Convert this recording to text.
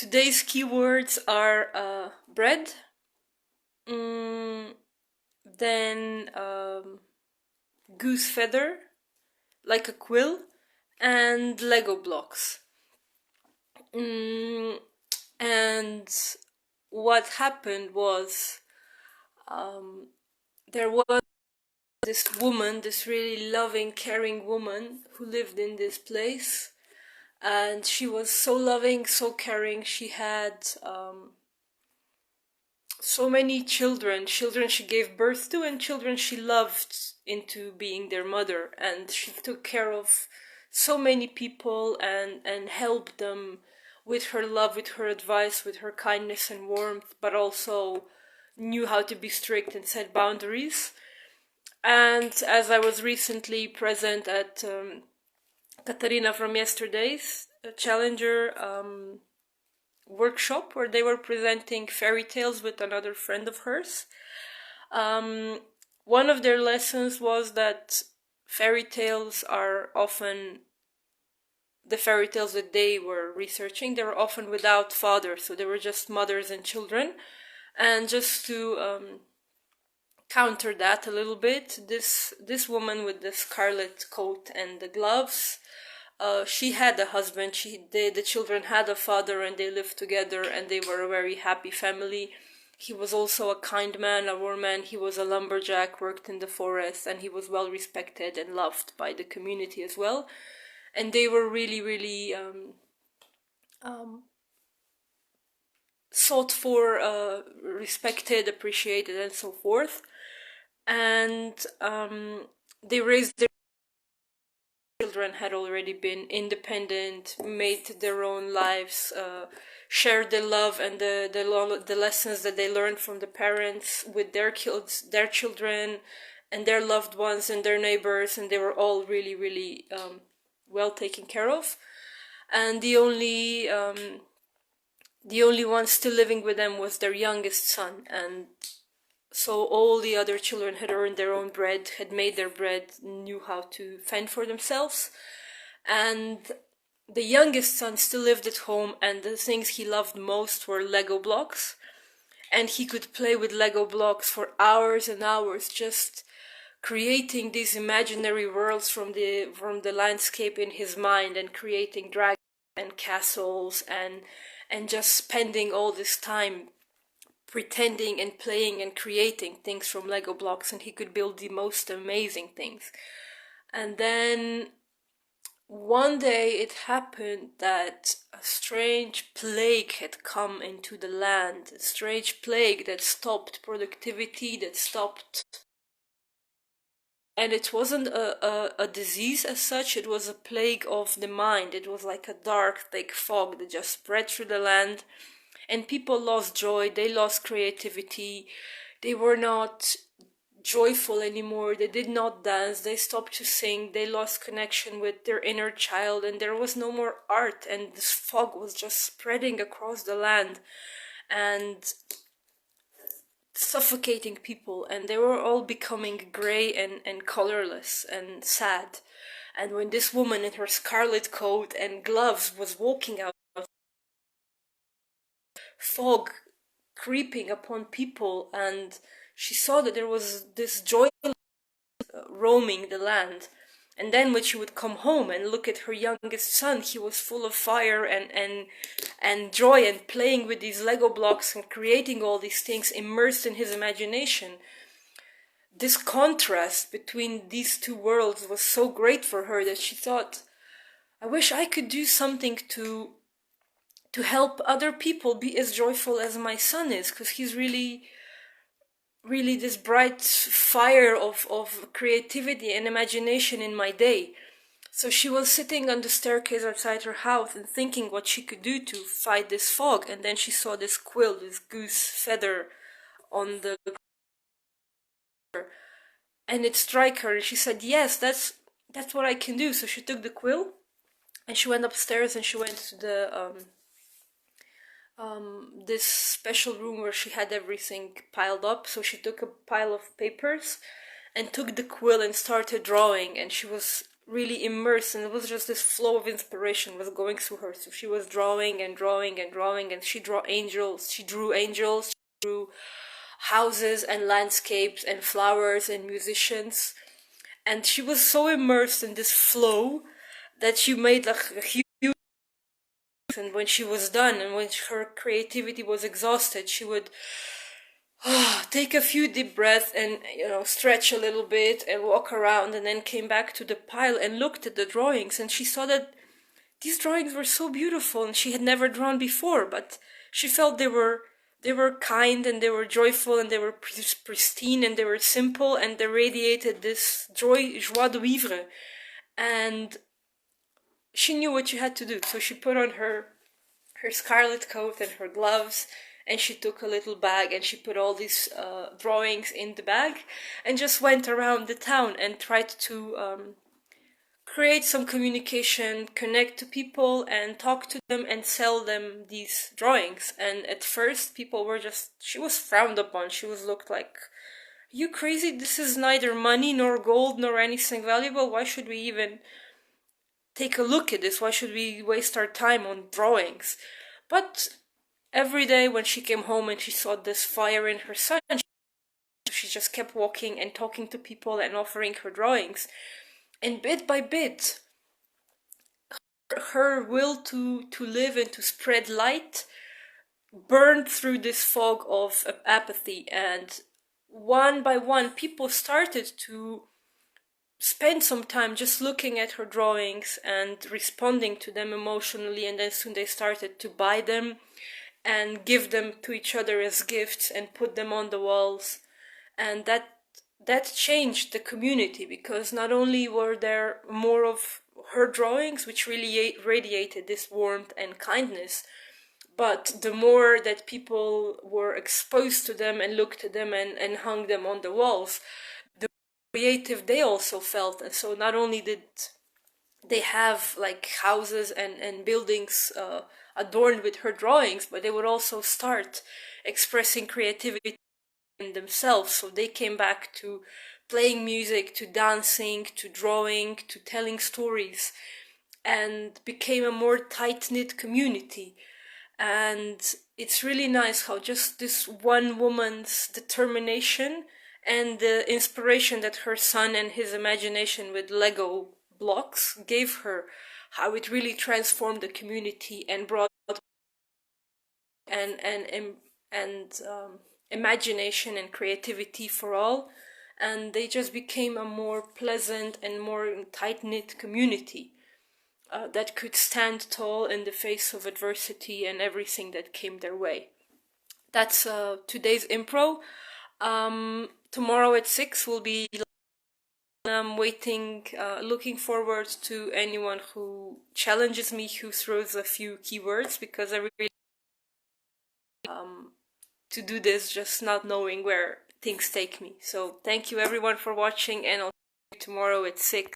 Today's keywords are bread, mm, then goose feather, like a quill, and Lego blocks. Mm, and what happened was there was this woman, this really loving, caring woman who lived in this place. And she was so loving, so caring. She had so many children she gave birth to, and children she loved into being their mother. And she took care of so many people and helped them with her love, with her advice, with her kindness and warmth, but also knew how to be strict and set boundaries. And as I was recently present at Katarina from yesterday's Challenger workshop, where they were presenting fairy tales with another friend of hers. One of their lessons was that fairy tales are often, the fairy tales that they were researching, they were often without fathers, so they were just mothers and children. And just to counter that a little bit, this woman with the scarlet coat and the gloves, she had a husband. The children had a father, and they lived together, and they were a very happy family. He was also a kind man, a warm man. He was a lumberjack, worked in the forest, and he was well respected and loved by the community as well. And they were really, really sought for, respected, appreciated, and so forth. And they raised their children, had already been independent, made their own lives, shared the love and the lessons that they learned from the parents with their kids, their children, and their loved ones and their neighbors, and they were all really, really well taken care of. And the only one still living with them was their youngest son. And so all the other children had earned their own bread, had made their bread, knew how to fend for themselves. And the youngest son still lived at home, and the things he loved most were Lego blocks. And he could play with Lego blocks for hours and hours, just creating these imaginary worlds from the landscape in his mind, and creating dragons and castles, and just spending all this time pretending and playing and creating things from Lego blocks. And he could build the most amazing things. And then one day it happened that a strange plague had come into the land, a strange plague that stopped productivity, that stopped. And it wasn't a disease as such, it was a plague of the mind. It was like a dark, thick fog that just spread through the land. And people lost joy, they lost creativity, they were not joyful anymore, they did not dance, they stopped to sing, they lost connection with their inner child, and there was no more art, and this fog was just spreading across the land and suffocating people, and they were all becoming grey and colorless and sad. And when this woman in her scarlet coat and gloves was walking out, fog creeping upon people, and she saw that there was this joy roaming the land. And then when she would come home and look at her youngest son, he was full of fire and joy, and playing with these Lego blocks and creating all these things, immersed in his imagination. This contrast between these two worlds was so great for her that she thought, I wish I could do something to help other people be as joyful as my son is, because he's really this bright fire of creativity and imagination in my day. So she was sitting on the staircase outside her house and thinking what she could do to fight this fog, and then she saw this quill, this goose feather on the, and it struck her, and she said, yes, that's what I can do. So she took the quill and she went upstairs, and she went to the this special room where she had everything piled up. So she took a pile of papers and took the quill and started drawing, and she was really immersed, and it was just this flow of inspiration was going through her. So she was drawing and drawing and drawing, and she drew angels, she drew houses and landscapes and flowers and musicians, and she was so immersed in this flow that she made like a huge. And when she was done, and when her creativity was exhausted, she would take a few deep breaths and stretch a little bit and walk around, and then came back to the pile and looked at the drawings, and she saw that these drawings were so beautiful, and she had never drawn before, but she felt they were kind, and they were joyful, and they were pristine, and they were simple, and they radiated this joie de vivre. And she knew what she had to do, so she put on her scarlet coat and her gloves, and she took a little bag, and she put all these drawings in the bag, and just went around the town and tried to create some communication, connect to people, and talk to them and sell them these drawings. And at first, people were she was frowned upon. She was looked like, you crazy? This is neither money nor gold nor anything valuable. Why should we even take a look at this? Why should we waste our time on drawings? But every day when she came home and she saw this fire in her sun, she just kept walking and talking to people and offering her drawings. And bit by bit, her will to live and to spread light burned through this fog of apathy. And one by one, people started to spend some time just looking at her drawings and responding to them emotionally, and then soon they started to buy them and give them to each other as gifts and put them on the walls. And that changed the community, because not only were there more of her drawings, which really radiated this warmth and kindness, but the more that people were exposed to them and looked at them and hung them on the walls, the creative they also felt. And so not only did they have like houses and buildings adorned with her drawings, but they would also start expressing creativity in themselves. So they came back to playing music, to dancing, to drawing, to telling stories, and became a more tight-knit community. And it's really nice how just this one woman's determination and the inspiration that her son and his imagination with Lego blocks gave her, how it really transformed the community and brought and imagination and creativity for all. And they just became a more pleasant and more tight-knit community that could stand tall in the face of adversity and everything that came their way. That's today's impro. Tomorrow at 6 will be. I'm waiting, looking forward to anyone who challenges me, who throws a few keywords, because I really to do this, just not knowing where things take me. So thank you everyone for watching, and I'll see you tomorrow at 6.